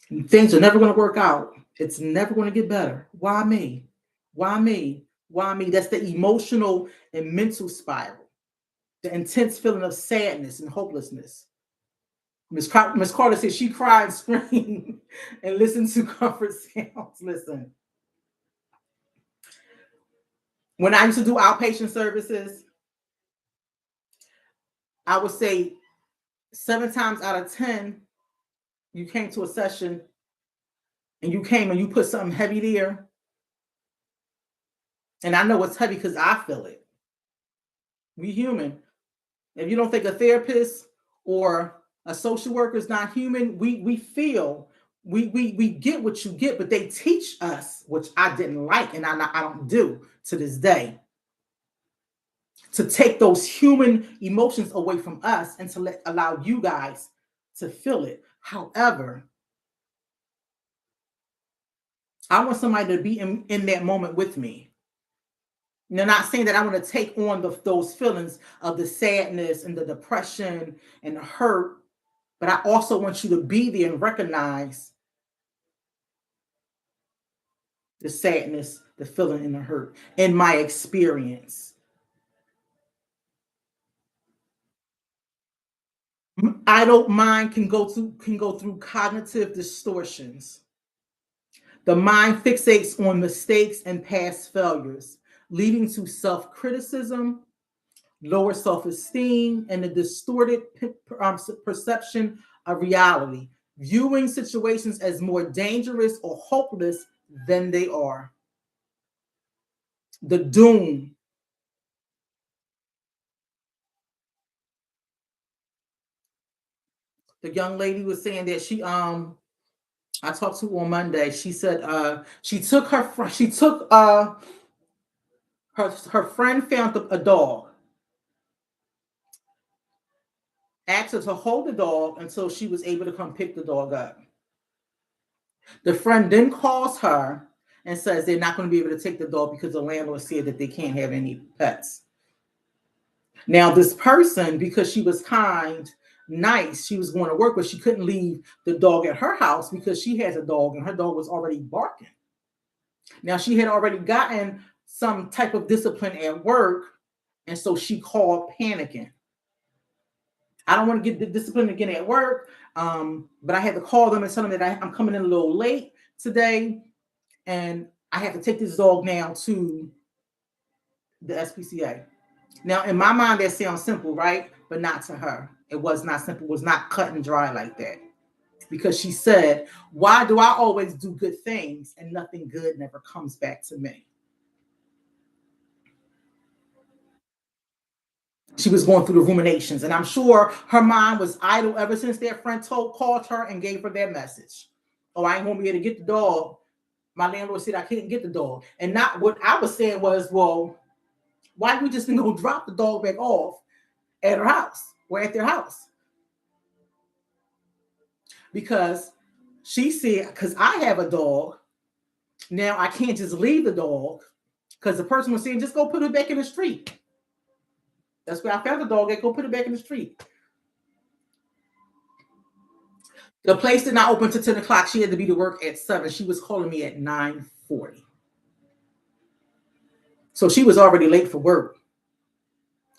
And things are never going to work out. It's never going to get better. Why me? Why me? Why me? That's the emotional and mental spiral. The intense feeling of sadness and hopelessness. Miss Carter said she cried, screamed, and listened to comfort sounds. Listen. When I used to do outpatient services, I would say 7 times out of 10, you came to a session and you came and you put something heavy there. And I know it's heavy because I feel it. We human. If you don't think a therapist or A social worker is not human. We feel we get what you get, but they teach us, which I didn't like, and I don't do to this day, to take those human emotions away from us and to allow you guys to feel it. However, I want somebody to be in that moment with me. You're not saying that I want to take on those feelings of the sadness and the depression and the hurt, but I also want you to be there and recognize the sadness, the feeling, and the hurt in my experience. Idle mind can go through cognitive distortions. The mind fixates on mistakes and past failures, leading to self-criticism, lower self-esteem, and a distorted perception of reality, viewing situations as more dangerous or hopeless than they are. The doom. The young lady was saying that I talked to her on Monday. She said her friend found a dog, asked her to hold the dog until she was able to come pick the dog up. The friend then calls her and says they're not going to be able to take the dog because the landlord said that they can't have any pets. Now, this person, because she was kind, nice, she was going to work, but she couldn't leave the dog at her house because she has a dog and her dog was already barking. Now, she had already gotten some type of discipline at work, and so she called panicking. I don't want to get the discipline again at work, but I had to call them and tell them that I'm coming in a little late today, and I have to take this dog now to the SPCA. Now, in my mind, that sounds simple, right? But not to her. It was not simple. It was not cut and dry like that. Because she said, why do I always do good things and nothing good never comes back to me? She was going through the ruminations, and I'm sure her mind was idle ever since their friend called her and gave her that message. Oh, I ain't gonna be able to get the dog. My landlord said I couldn't get the dog. And not what I was saying was, well, why we just gonna drop the dog back off at her house or at their house? Because she said, because I have a dog, now I can't just leave the dog because the person was saying, just go put it back in the street. That's where I found the dog at, go put it back in the street. The place did not open till 10 o'clock. She had to be to work at 7. She was calling me at 9:40. So she was already late for work.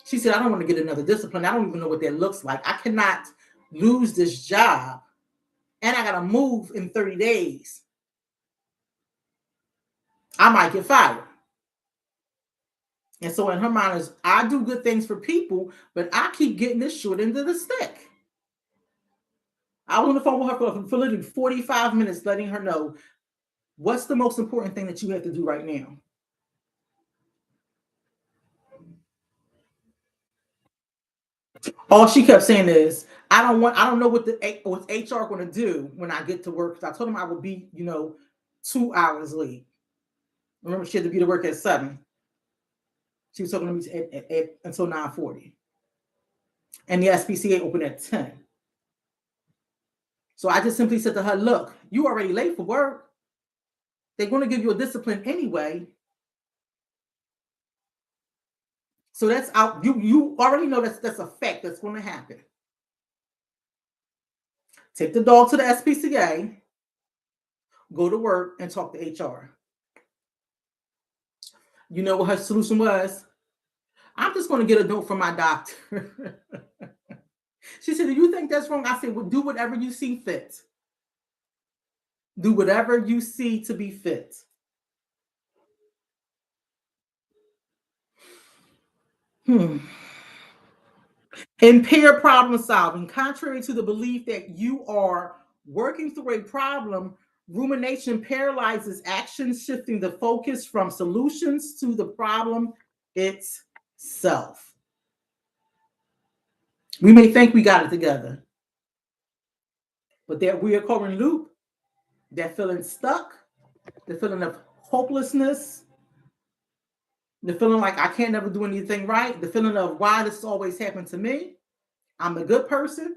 She said, I don't want to get another discipline. I don't even know what that looks like. I cannot lose this job. And I got to move in 30 days. I might get fired. And so in her mind is, I do good things for people, but I keep getting this short end of the stick. I was on the phone with her for literally 45 minutes, letting her know what's the most important thing that you have to do right now. All she kept saying is, I don't know what HR going to do when I get to work. Because I told them I would be, 2 hours late. Remember, she had to be to work at 7. She was talking to me until 9:40. And the SPCA opened at 10. So I just simply said to her, look, you already late for work. They're going to give you a discipline anyway. So that's out. You already know that's a fact that's going to happen. Take the dog to the SPCA, go to work, and talk to HR. You know what her solution was? I'm just going to get a note from my doctor. She said, do you think that's wrong? I said, well, do whatever you see fit. Do whatever you see to be fit. Impaired problem solving. Contrary to the belief that you are working through a problem, rumination paralyzes action, shifting the focus from solutions to the problem itself. We may think we got it together, But that reoccurring loop, that feeling stuck, the feeling of hopelessness, the feeling like I can't never do anything right, the feeling of why this always happened to me, I'm a good person.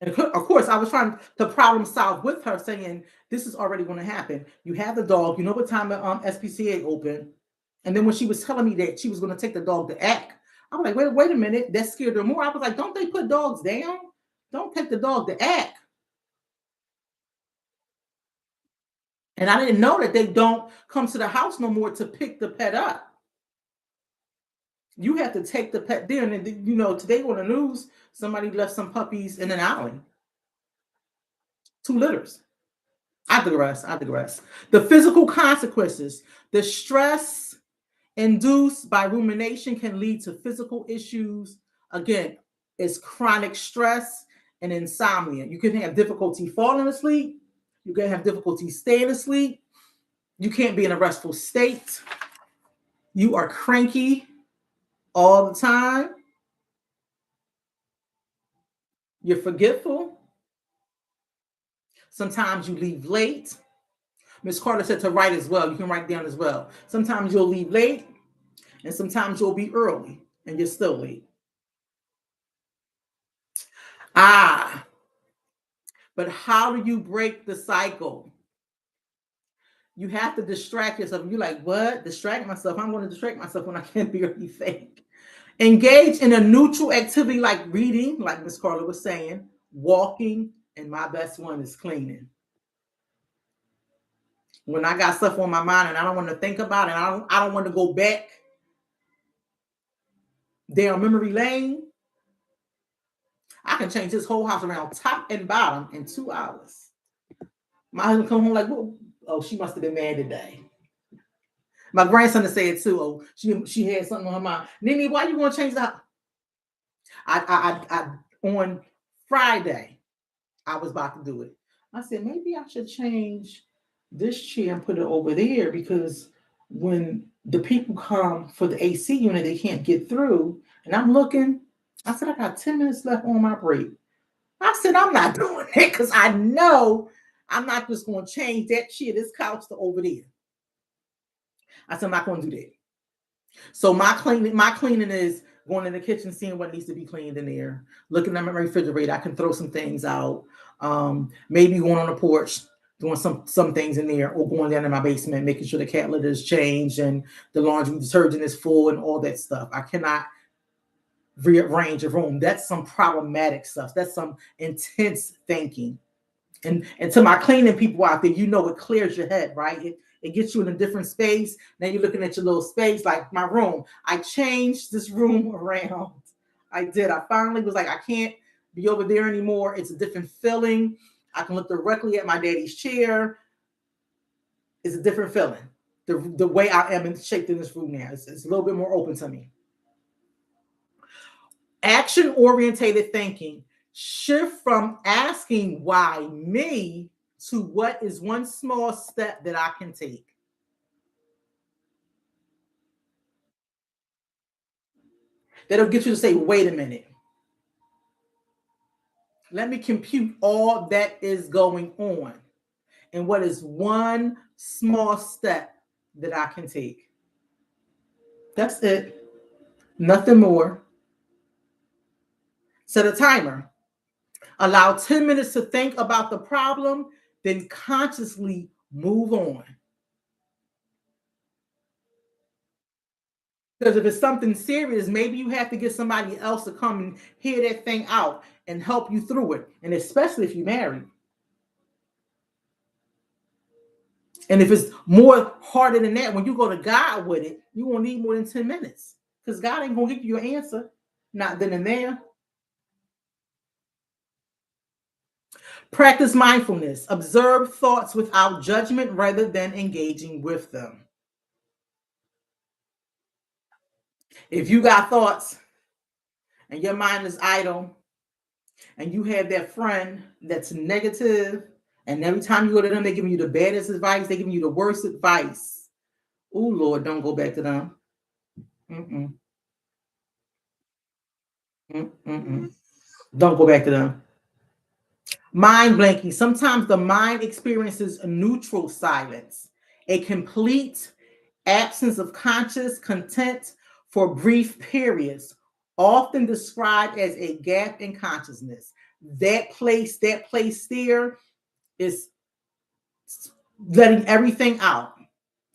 And of course, I was trying to problem solve with her, saying this is already going to happen. You have the dog. You know what time the SPCA open. And then when she was telling me that she was going to take the dog to act, I was like, wait a minute. That scared her more. I was like, don't they put dogs down? Don't take the dog to act. And I didn't know that they don't come to the house no more to pick the pet up. You have to take the pet there. And then, today on the news, somebody left some puppies in an alley, 2 litters. I digress. I digress. The physical consequences, the stress induced by rumination can lead to physical issues. Again, it's chronic stress and insomnia. You can have difficulty falling asleep. You can have difficulty staying asleep. You can't be in a restful state. You are cranky all the time. You're forgetful. Sometimes you leave late. Miss Carter said to write as well. You can write down as well. Sometimes you'll leave late, and sometimes you'll be early, and you're still late. Ah, but how do you break the cycle? You have to distract yourself. You're like, what? Distract myself? I'm going to distract myself when I can't be anything. Engage in a neutral activity like reading, like Miss Carla was saying, walking, and my best one is cleaning. When I got stuff on my mind and I don't want to think about it, I don't want to go back down memory lane, I can change this whole house around top and bottom in 2 hours. My husband come home like, oh, she must have been mad today. My grandson said too. Oh, she had something on her mind. Nini, why you want to change the house? I on Friday, I was about to do it. I said maybe I should change this chair and put it over there because when the people come for the AC unit, they can't get through. And I'm looking. I said I got 10 minutes left on my break. I said I'm not doing it because I know I'm not just going to change that chair, this couch to over there. I said I'm not going to do that. So my cleaning is going in the kitchen, seeing what needs to be cleaned in there, looking at my refrigerator. I can throw some things out. Maybe going on the porch, doing some things in there, or going down in my basement, making sure the cat litter is changed and the laundry detergent is full and all that stuff. I cannot rearrange a room. That's some problematic stuff. That's some intense thinking. And to my cleaning people out there, it clears your head, right? It gets you in a different space. Now you're looking at your little space, like my room. I changed this room around. I did. I finally was like, I can't be over there anymore. It's a different feeling. I can look directly at my daddy's chair. It's a different feeling. The way I am shaped in this room now, it's a little bit more open to me. Action-orientated thinking. Shift from asking why me to what is one small step that I can take. That'll get you to say, wait a minute. Let me compute all that is going on. And what is one small step that I can take? That's it. Nothing more. Set a timer. Allow 10 minutes to think about the problem, then consciously move on. Because if it's something serious, maybe you have to get somebody else to come and hear that thing out and help you through it. And especially if you're married. And if it's more harder than that, when you go to God with it, you won't need more than 10 minutes. Because God ain't going to give you your answer. Not then and there. Practice mindfulness. Observe thoughts without judgment rather than engaging with them. If you got thoughts and your mind is idle and you have that friend that's negative, and every time you go to them, they're giving you the baddest advice, they're giving you the worst advice. Oh, Lord, don't go back to them. Mm-mm. Mm-mm. Don't go back to them. Mind blanking. Sometimes the mind experiences a neutral silence, a complete absence of conscious content for brief periods, often described as a gap in consciousness. That place there is letting everything out.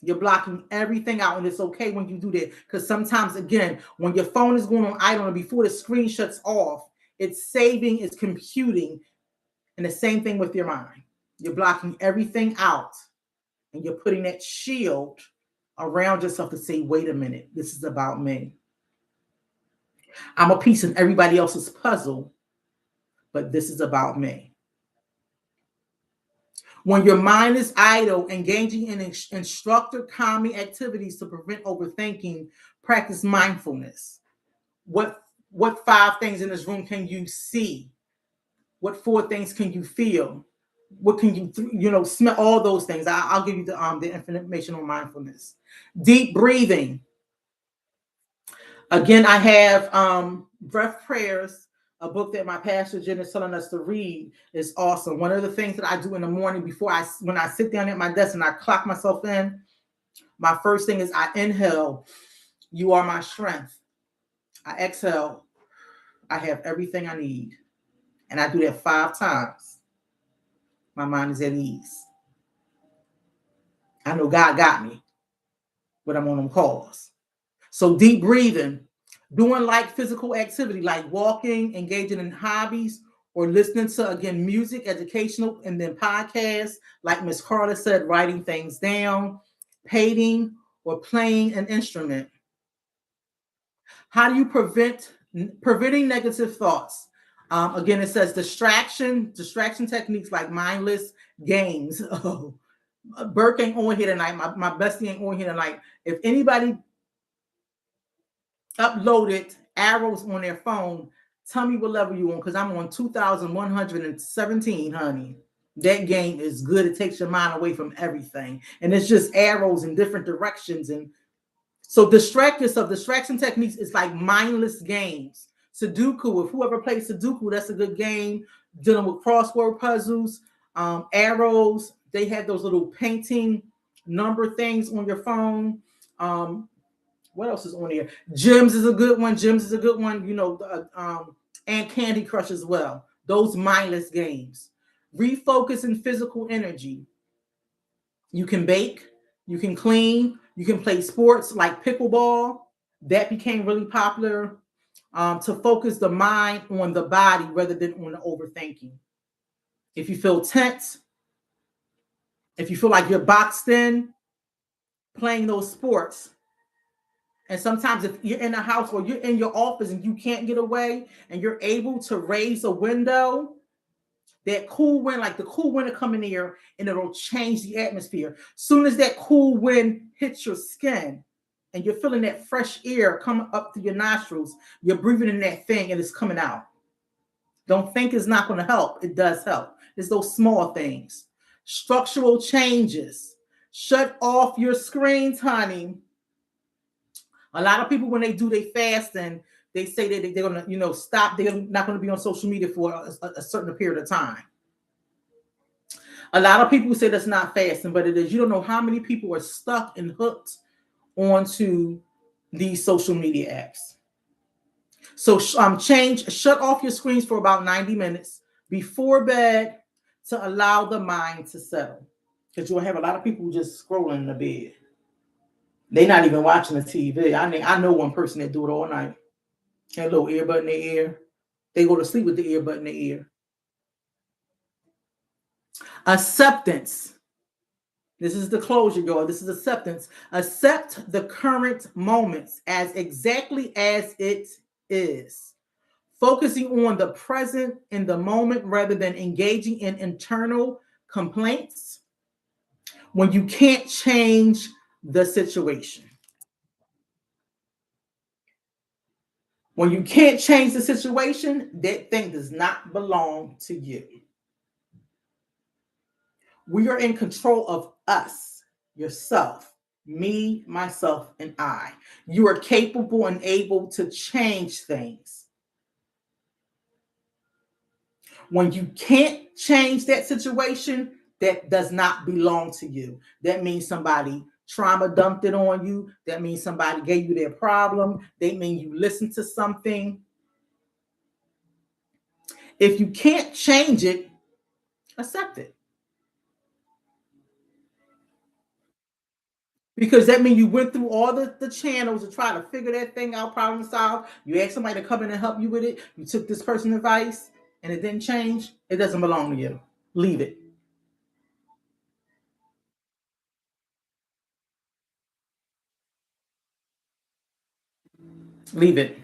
You're blocking everything out, and it's okay when you do that. Because sometimes, again, when your phone is going on idle and before the screen shuts off, it's saving, it's computing, and the same thing with your mind. You're blocking everything out, and you're putting that shield around yourself to say, wait a minute, this is about me. I'm a piece in everybody else's puzzle, but this is about me. When your mind is idle, engaging in instructor calming activities to prevent overthinking, practice mindfulness. What 5 things in this room can you see? What 4 things can you feel? What can you smell? All those things. I'll give you the information on mindfulness. Deep breathing. Again, I have breath prayers, a book that my pastor Jen is telling us to read. Is awesome. One of the things that I do in the morning when I sit down at my desk and I clock myself in, my first thing is I inhale, you are my strength. I exhale, I have everything I need. And I do that 5 times. My mind is at ease. I know God got me, but I'm on them calls. So deep breathing, doing like physical activity, like walking, engaging in hobbies, or listening to, again, music, educational, and then podcasts, like Miss Carla said, writing things down, painting, or playing an instrument. How do you preventing negative thoughts? Again, it says distraction techniques like mindless games. Oh, Burke ain't on here tonight. My bestie ain't on here tonight. If anybody uploaded arrows on their phone, tell me what level you on, because I'm on 2117, honey. That game is good. It takes your mind away from everything. And it's just arrows in different directions. And so distract yourself. Distraction techniques is like mindless games. Sudoku, if whoever plays Sudoku, that's a good game. Dealing with crossword puzzles, arrows. They have those little painting number things on your phone. What else is on here? Gyms is a good one. And Candy Crush as well. Those mindless games. Refocus in physical energy. You can bake, you can clean, you can play sports like pickleball. That became really popular, to focus the mind on the body rather than on the overthinking. If you feel tense, if you feel like you're boxed in, playing those sports. And sometimes if you're in a house or you're in your office and you can't get away and you're able to raise a window, that cool wind, like the cool wind will come in here and it'll change the atmosphere. Soon as that cool wind hits your skin and you're feeling that fresh air come up through your nostrils, you're breathing in that thing and it's coming out. Don't think it's not going to help. It does help. It's those small things. Structural changes. Shut off your screens, honey. A lot of people, when they do their fasting, they say that they're going to, stop. They're not going to be on social media for a certain period of time. A lot of people say that's not fasting, but it is. You don't know how many people are stuck and hooked onto these social media apps. So shut off your screens for about 90 minutes before bed to allow the mind to settle. Because you'll have a lot of people just scrolling in the bed. They're not even watching the TV. I know one person that do it all night. Have a little earbud in their ear. They go to sleep with the earbud in their ear. Acceptance. This is the closure, y'all. This is acceptance. Accept the current moments as exactly as it is. Focusing on the present in the moment rather than engaging in internal complaints when you can't change the situation. When you can't change the situation, that thing does not belong to you. We are in control of us, yourself, me, myself, and I. You are capable and able to change things. When you can't change that situation, that does not belong to you. That means somebody trauma dumped it on you. That means somebody gave you their problem. They mean you listened to something. If you can't change it, accept it. Because that means you went through all the channels to try to figure that thing out, problem solve. You asked somebody to come in and help you with it. You took this person's advice and it didn't change. It doesn't belong to you. Leave it. Leave it.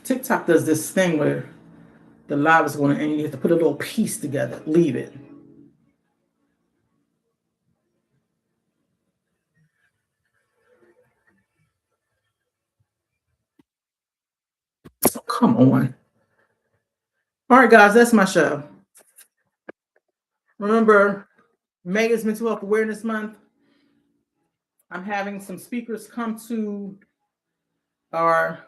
TikTok does this thing where the live is going to end. You have to put a little piece together. Leave it. So come on. All right, guys, that's my show. Remember, May is Mental Health Awareness Month. I'm having some speakers come to our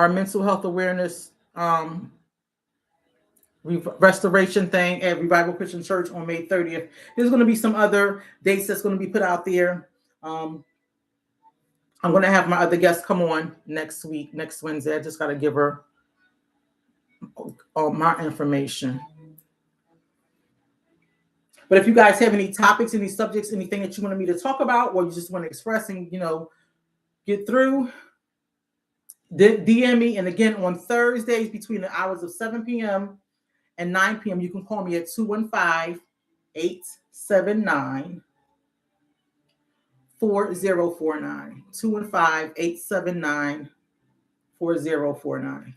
mental health awareness restoration thing at Revival Christian Church on May 30th. There's going to be some other dates that's going to be put out there. I'm going to have my other guest come on next week, next Wednesday. I just got to give her all my information. But if you guys have any topics, any subjects, anything that you wanted me to talk about, or you just want to express and, get through, DM me. And again, on Thursdays between the hours of 7 p.m. and 9 p.m., you can call me at 215 879 4049. 215 879 4049.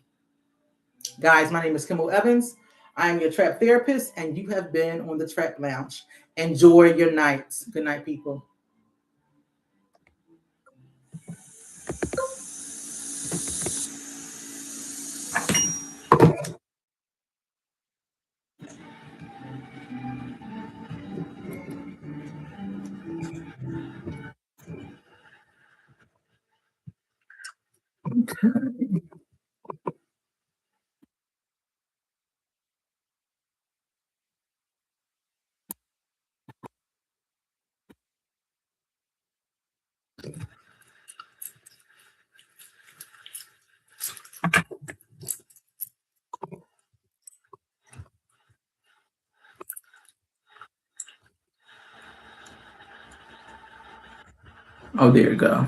Guys, my name is Kimble Evans. I am your trap therapist, and you have been on the Trap Lounge. Enjoy your nights. Good night, people. Oh, there you go.